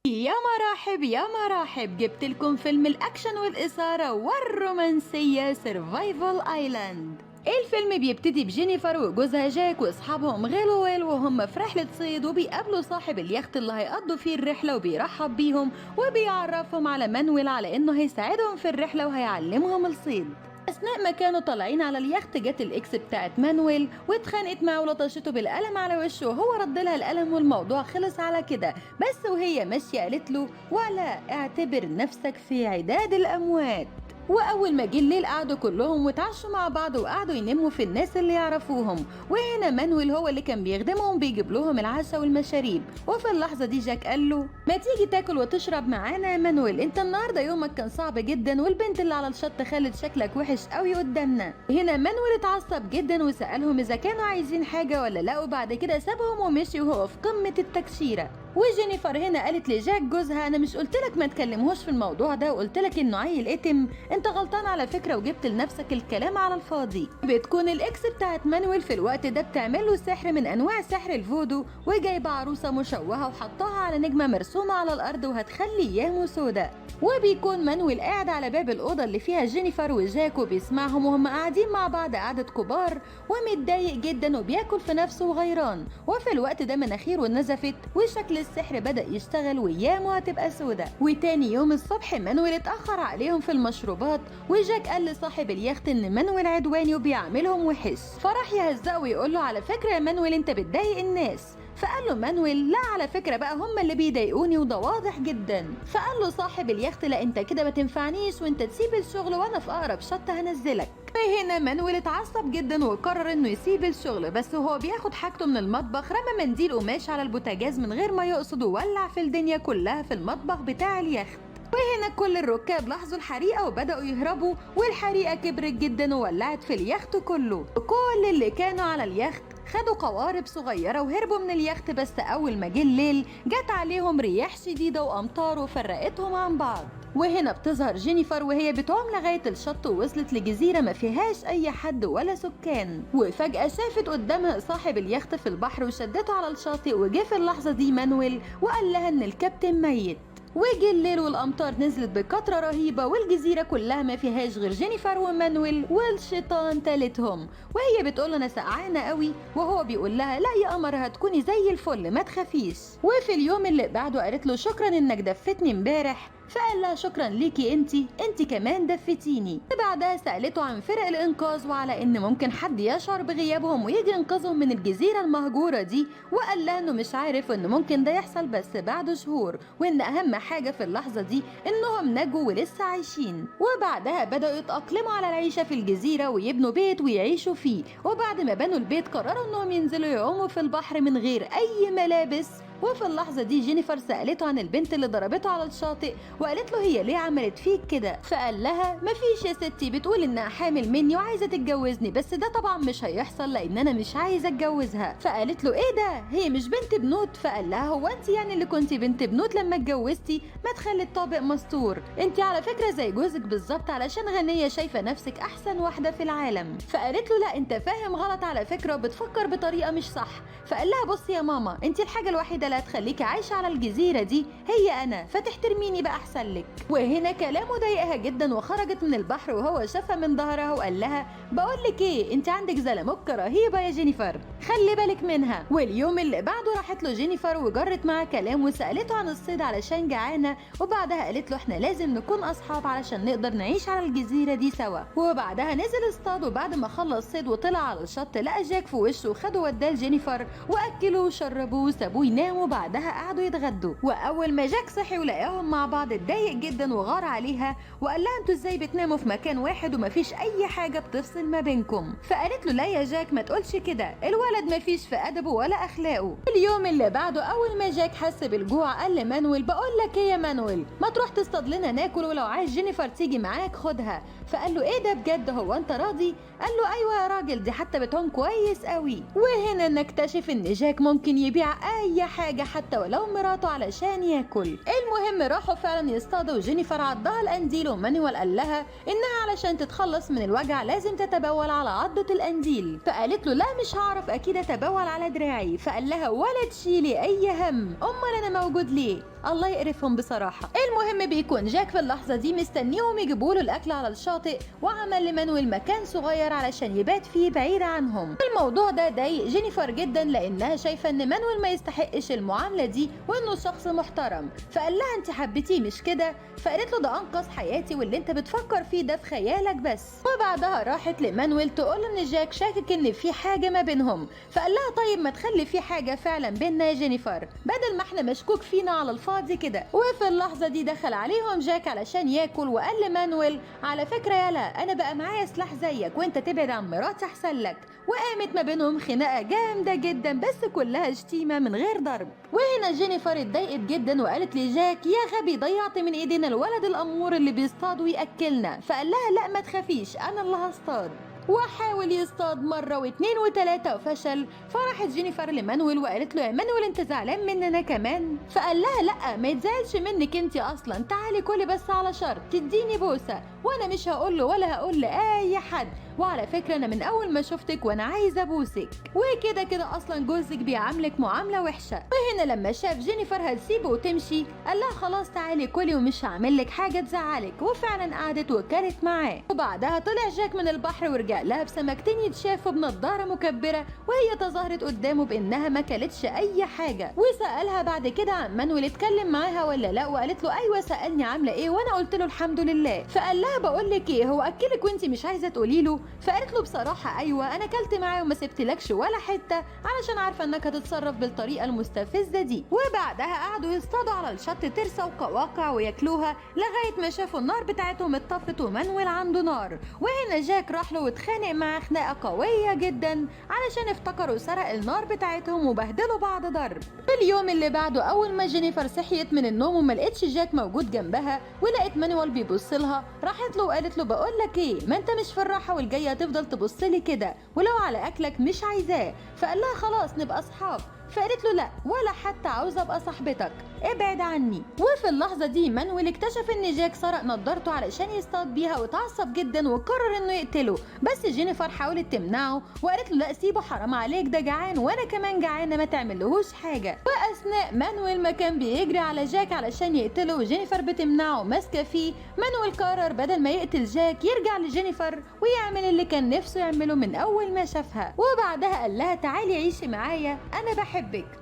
يا مراحب يا مراحب، جبت لكم فيلم الأكشن والإثارة والرومانسية سيرفايفل آيلاند. الفيلم بيبتدي بجينيفر وجوزها جاك واصحابهم غيلويل وهم في رحلة صيد، وبيقابلوا صاحب اليخت اللي هيقضوا فيه الرحلة وبيرحب بيهم وبيعرفهم على مانويل على انه هيساعدهم في الرحلة وهيعلمهم الصيد. اثناء ما كانوا طالعين على اليخت جت الاكس بتاعت مانويل واتخانقت معاه ولطشته بالقلم على وشه، وهو رد لها القلم والموضوع خلص على كده. بس وهي ماشيه قالت له ولا اعتبر نفسك في عداد الاموات. واول ما جه الليل قعدوا كلهم وتعشوا مع بعض وقعدوا ينموا في الناس اللي يعرفوهم، وهنا مانويل هو اللي كان بيخدمهم بيجيب لهم العشاء والمشاريب. وفي اللحظه دي جاك قال له ما تيجي تاكل وتشرب معانا يا مانويل، انت النهارده يومك كان صعب جدا والبنت اللي على الشط خلت شكلك وحش قوي قدامنا. هنا مانويل اتعصب جدا وسالهم اذا كانوا عايزين حاجه ولا لا، وبعد كده سابهم ومشي وهو في قمه التكشيره. وجينيفر هنا قالت لجاك جوزها انا مش قلتلك ما تكلمهوش في الموضوع ده وقلتلك انه عيل اتم، انت غلطان على فكره وجبت لنفسك الكلام على الفاضي. بتكون الاكس بتاعت مانويل في الوقت ده بتعمل له سحر من انواع سحر الفودو، وجايبه عروسه مشوهه وحطها على نجمه مرسومه على الارض وهتخلي ايامه سودا. وبيكون مانويل قاعد على باب الأوضة اللي فيها جينيفر وجاك وبيسمعهم وهم قاعدين مع بعض قعدة كبار، ومتضايق جدا وبياكل في نفسه وغيران. وفي الوقت ده مناخيره نزفت وشكل السحر بدأ يشتغل وأيامه هتبقى سودة. وتاني يوم الصبح مانويل اتأخر عليهم في المشروبات، وجاك قال لصاحب اليخت إن مانويل عدواني وبيعاملهم وحش، فراح يهزقه ويقول له على فكرة يا مانويل أنت بتضايق الناس. فقال له مانويل لا على فكرة بقى هم اللي بيضايقوني وده واضح جدا. فقال له صاحب اليخت لا انت كده ما تنفعنيش وانت تسيب الشغل وانا في اقرب شط هنزلك. فهنا مانويل اتعصب جدا وقرر انه يسيب الشغل، بس وهو بياخد حاجته من المطبخ رمى منديل قماش على البوتاجاز من غير ما يقصد وولع في الدنيا كلها في المطبخ بتاع اليخت. وهنا كل الركاب لاحظوا الحريقة وبدأوا يهربوا، والحريقة كبرت جدا وولعت في اليخت كله. وكل اللي كانوا على اليخت خدوا قوارب صغيرة وهربوا من اليخت، بس أول ما جه الليل جت عليهم رياح شديدة وأمطار وفرقتهم عن بعض. وهنا بتظهر جينيفر وهي بتعوم لغاية الشط ووصلت لجزيرة ما فيهاش أي حد ولا سكان، وفجأة شافت قدامها صاحب اليخت في البحر وشدته على الشاطئ. وجه في اللحظة دي مانويل وقال لها إن الكابتن ميت. وجه الليل والامطار نزلت بكثره رهيبه والجزيره كلها ما فيهاش غير جينيفر ومانويل والشيطان تالتهم، وهي بتقول انا سقعانه قوي وهو بيقول لها لا يا قمر هتكوني زي الفل ما تخافيش. وفي اليوم اللي بعده قالت له شكرا انك دفتني امبارح، فقال لها شكرا ليكي انتي كمان دفتيني. بعدها سألته عن فرق الإنقاذ وعلى إن ممكن حد يشعر بغيابهم ويجي ينقذهم من الجزيرة المهجورة دي، وقال لها إنه مش عارف إن ممكن ده يحصل بس بعد شهور، وإن أهم حاجة في اللحظة دي إنهم نجوا ولسه عايشين. وبعدها بدأوا يتأقلموا على العيشة في الجزيرة ويبنوا بيت ويعيشوا فيه. وبعد ما بنوا البيت قرروا إنهم ينزلوا يعوموا في البحر من غير أي ملابس. وفي اللحظة دي جينيفر سألته عن البنت اللي ضربته على الشاطئ وقالت له هي ليه عملت فيك كده، فقال لها مفيش يا ستي، بتقول انها حامل مني وعايزة تتجوزني بس ده طبعا مش هيحصل لان انا مش عايزة اتجوزها. فقالت له ايه ده هي مش بنت بنوت، فقال لها هو انت يعني اللي كنتي بنت بنوت لما اتجوزتي، ما تخلي الطابق مستور، انت على فكرة زي جوزك بالظبط علشان غنية شايفة نفسك احسن واحدة في العالم. فقالت له لا انت فاهم غلط على فكرة وبتفكر بطريقة مش صح. فقال لها بصي يا ماما انت الحاجة الوحيدة اللي هتخليكي عايشة على الجزيرة دي هي انا، فتحترميني بقى احسن لك. وهنا كلامه ضايقها جدا وخرجت من البحر وهو شافها من ظهرها وقال لها بقول لك ايه انت عندك زلموكه رهيبه يا جينيفر خلي بالك منها. واليوم اللي بعده راحت له جينيفر وجرت معاه كلام وسالته عن الصيد علشان جعانه، وبعدها قالت له احنا لازم نكون اصحاب علشان نقدر نعيش على الجزيره دي سوا. وبعدها نزل اصطاد، وبعد ما خلص صيد وطلع على الشط لقى جاك في وشه وخده وداه لجينيفر واكلوه وشربوه وسابوه ينام، وبعدها قعدوا يتغدوا. واول ما جاك صحي ولقاهم مع بعض اتضايق جدا وغار عليها وقال لها انتوا ازاي بتناموا في مكان واحد ومفيش اي حاجه بتفصل ما بينكم. فقالت له لا يا جاك ما تقولش كده، الولد مفيش في ادبه ولا اخلاقه. اليوم اللي بعده اول ما جاك حس بالجوع قال لمانويل بقول لك ايه يا مانويل ما تروح تصطاد لنا ناكل ولو عايز جينيفر تيجي معاك خدها. فقال له ايه ده بجد هو انت راضي؟ قال له ايوه يا راجل دي حتى بتعوم كويس قوي. وهنا نكتشف ان جاك ممكن يبيع اي حاجه حتى ولو مراته علشان ياكل. المهم راحوا فعلا يصطادوا وجينيفر عضها القنديل ومانويل قال لها انها علشان تتخلص من الوجع لازم تتبول على عضة القنديل. فقالت له لا مش هعرف اكيد اتبول على دراعي. فقال لها ولا تشيلي اي هم امال انا موجود ليه، الله يقرفهم بصراحه. المهم بيكون جاك في اللحظه دي مستنيهم يجيبوا له الاكل على الشاطئ، وعمل لمانويل مكان صغير علشان يبات فيه بعيد عنهم. الموضوع ده ضايق جينيفر جدا لانها شايفه ان مانويل ما يستحقش المعامله دي وانه شخص محترم، فقال لها انت حبيتيه مش كده؟ فقالت له ده انقذ حياتي واللي انت بتفكر فيه ده في خيالك بس. وبعدها راحت لمانويل تقول ان جاك شاكك ان في حاجه ما بينهم، فقال لها طيب ما تخلي في حاجه فعلا بيننا يا جينيفر بدل ما احنا مشكوك فينا على الفاضي كده. وفي اللحظه دي دخل عليهم جاك علشان ياكل وقال لمانويل على فكره يالا انا بقى معايا سلاح زيك وانت تبعد عن مراتي احسن لك. وقامت ما بينهم خناقه جامده جدا بس كلها شتيمه من غير ضرب. وهنا جينيفر اتضايقت جدا وقالت لجاك يا غبي ضيعت من ايدينا الولد الامور اللي بيصطاد وياكلنا. فقال لها لا ما تخافيش انا اللي هصطاد. وحاول يصطاد مرة واثنين وثلاثة وفشل. فراحت جينيفر لمانويل وقالت له يا مانويل انت زعلان مننا كمان؟ فقال لها لا ما يتزعلش منك انت اصلا، تعالي كلي بس على شرط تديني بوسة وانا مش هقول له ولا هقول لاي حد، وعلى فكرة انا من اول ما شفتك وانا عايزة ابوسك، وكده كده اصلا جوزك بيعاملك معاملة وحشة. وهنا لما شاف جينيفر هتسيبه وتمشي قال لها خلاص تعالي كلي ومش هعمل لك حاجة تزعلك. وفعلا قعدت وكلت معاه. وبعدها طلع جاك من البحر ورجع لها بسمكتين يتشافوا بنضارة مكبرة، وهي تظاهرت قدامه بانها ما كلتش اي حاجة. وسألها بعد كده عن مانويل اتكلم معاها ولا لا، وقالت له ايوه سألني عاملة ايه وانا قلت له الحمد لله. فقال لها بقول لك ايه هو اكلك وانت مش عايزة تقولي له؟ فقالت له بصراحة ايوه انا كلت معاه وما سبتلكش ولا حتة علشان عارفة انك هتتصرف بالطريقة المستفزة دي. وبعدها قعدوا يصطادوا على الشط ترسة وقواقع وياكلوها لغاية ما شافوا النار بتاعتهم اتطفت ومانويل عنده نار. وهنا جاك راح له واتخانق معاه خناقة قوية جدا علشان افتكروا سرق النار بتاعتهم وبهدلوا بعض ضرب. في اليوم اللي بعده اول ما جينيفر صحيت من النوم وما لقيتش جاك موجود جنبها ولقيت مانويل بيبص لها، راحت له وقالت له بقول لك ايه ما انت مش في الراحة والجاية تفضل تبص لي كده ولو على اكلك مش عايزاه. فقال لها خلاص نبقى اصحاب. فقالت له لا ولا حتى عاوزه ابقى صاحبتك ابعد عني. وفي اللحظه دي مانويل اكتشف ان جاك سرق نضارته علشان يصطاد بيها واتعصب جدا وقرر انه يقتله، بس جينيفر حاولت تمنعه وقالت له لا سيبه حرام عليك ده جعان وانا كمان جعانه ما تعملهوش حاجه. واثناء مانويل ما كان بيجري على جاك علشان يقتله وجينيفر بتمنعه ماسكه فيه، مانويل قرر بدل ما يقتل جاك يرجع لجينيفر ويعمل اللي كان نفسه يعمله من اول ما شافها. وبعدها قال لها تعالي عيشي معايا انا بحبك.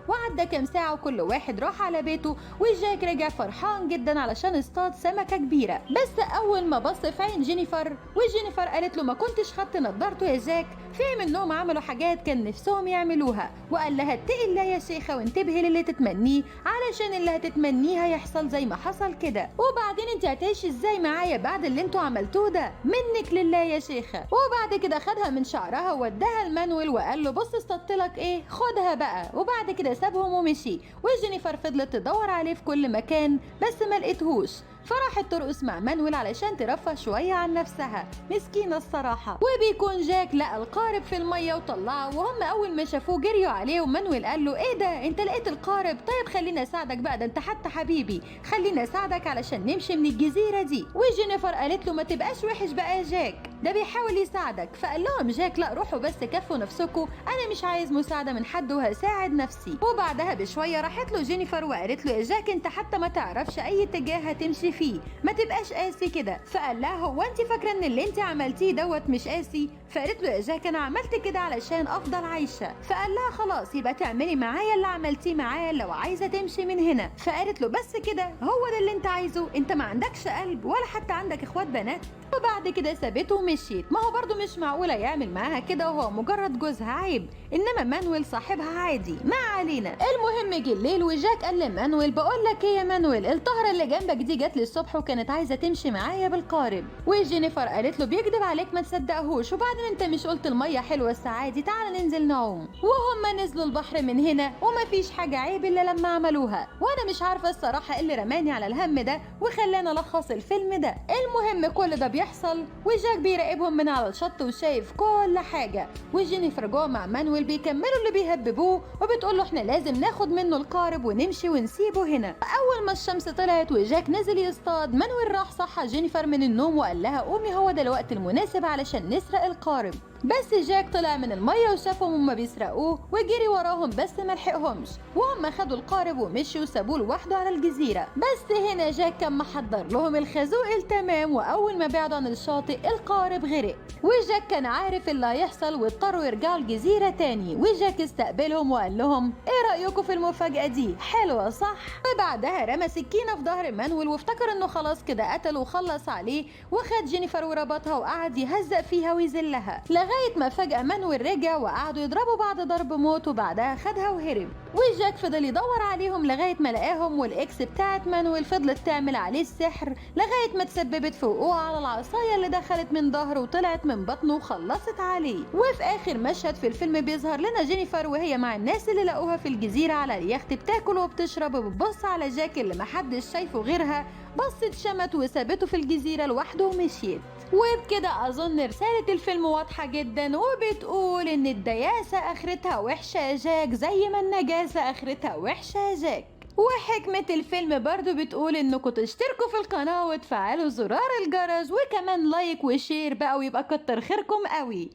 وعدى كام ساعه وكل واحد راح على بيته وجاك رجع فرحان جدا علشان اصطاد سمكه كبيره. بس اول ما بص في عين جينيفر وجينيفر قالت له ما كنتش خدت نضارته يا جاك، فهم انهم عملوا حاجات كان نفسهم يعملوها. وقال لها اتقي الله يا شيخه وانتبهي للي تتمنيه علشان اللي هتتمنيه هيحصل زي ما حصل كده. وبعدين انت هتعيشي ازاي معايا بعد اللي انتوا عملتوه ده؟ منك لله يا شيخه. وبعد كده خدها من شعرها ووداها لمانويل وقال له بص اصطدت لك ايه خدها بقى. وبعد كده سابهم ومشي. وجينيفر فضلت تدور عليه في كل مكان بس ما لقيتهوش، فراحت ترقص مع مانويل علشان ترفه شوية عن نفسها، مسكينة الصراحة. وبيكون جاك لقى القارب في المية وطلعه، وهم أول ما شافوه جريوا عليه ومانويل قال له ايه ده انت لقيت القارب؟ طيب خلينا اساعدك بقى ده انت حتى حبيبي، خلينا اساعدك علشان نمشي من الجزيرة دي. وجينيفر قالت له ما تبقاش وحش بقى يا جاك ده بيحاول يساعدك. فقال لهم جاك لا روحوا بس كفوا نفسكم انا مش عايز مساعدة من حد وهساعد نفسي. وبعدها بشوية راحت له جينيفر وقالت له يا جاك انت حتى ما تعرفش اي اتجاه هتمشي فيه، ما تبقاش قاسي كده. فقال لها هو انت فاكره ان اللي انت عملتيه دوت مش قاسي؟ فقالت له يا جاك انا عملت كده علشان افضل عايشه. فقال لها خلاص يبقى تعملي معايا اللي عملتيه معاه لو عايزه تمشي من هنا. فقالت له بس كده هو ده اللي انت عايزه؟ انت ما عندكش قلب ولا حتى عندك اخوات بنات؟ وبعد كده سابته ومشيت. ما هو برضو مش معقوله يعمل معاها كده وهو مجرد جوزها، عيب. انما مانويل صاحبها عادي ما علينا. المهم جه الليل وجاك قال لمانويل بقول لك ايه يا مانويل الطهره اللي جنبك دي جت لي الصبح وكانت عايزه تمشي معايا بالقارب. وجينيفر قالت له بيكذب عليك ما تصدقهوش، وبعدين انت مش قلت الميه حلوه الساعه دي تعال ننزل نعوم. وهم نزلوا البحر من هنا وما فيش حاجه عيب الا لما عملوها. وانا مش عارفه الصراحه ايه اللي رماني على الهم ده وخلاني الخص الفيلم ده. المهم كل ده بيحصل وجاك بيراقبهم من على الشط وشايف كل حاجه، وجينيفر جوه مع مانويل بيكملوا اللي بيهببوه وبتقول له احنا لازم ناخد منه القارب ونمشي ونسيبه هنا. اول ما الشمس طلعت وجاك نزل يصطاد مانويل راح صحى جينيفر من النوم وقال لها قومي هو ده الوقت المناسب علشان نسرق القارب. بس جاك طلع من المية وشافهم هما بيسرقوه وجري وراهم بس ملحقهمش، وهم خدوا القارب ومشوا وسابوه لوحده على الجزيرة. بس هنا جاك كان محضر لهم الخازوق التمام، وأول ما بعدوا عن الشاطئ القارب غرق، وجاك كان عارف اللي هيحصل واضطروا يرجعوا الجزيرة تاني. وجاك استقبلهم وقال لهم ايه رأيكم في المفاجأة دي؟ حلوة صح؟ وبعدها رمى سكينة في ظهر مانويل وافتكر انه خلاص كده قتله وخلص عليه، وخد جينيفر وربطها وقعد يهزق فيها ويذلها لغاية ما فجأة مانويل رجع وقعدوا يضربوا بعض ضرب موت، وبعدها خدها وهرب. وجاك فضل يدور عليهم لغاية ما لقاهم، والاكس بتاعت مانويل فضلت تعمل عليه السحر لغاية ما تسببت في وقوع على العصاية اللي دخلت من ظهره وطلعت من بطنه وخلصت عليه. وفي اخر مشهد في الفيلم بيظهر لنا جينيفر وهي مع الناس اللي لقوها في الجزيرة على اليخت بتاكل وبتشرب، وبتبص على جاك اللي محدش شايفه غيرها، بصت شمت وسابته في الجزيرة لوحده ومشيت. وبكده أظن رسالة الفيلم واضحة جدا، وبتقول إن الدياسة آخرتها وحشة يا جاك زي ما النجاسة آخرتها وحشة يا جاك. وحكمة الفيلم برضو بتقول إنكم تشتركوا في القناة وتفعلوا زرار الجرس، وكمان لايك وشير بقى، ويبقى كتر خيركم قوي.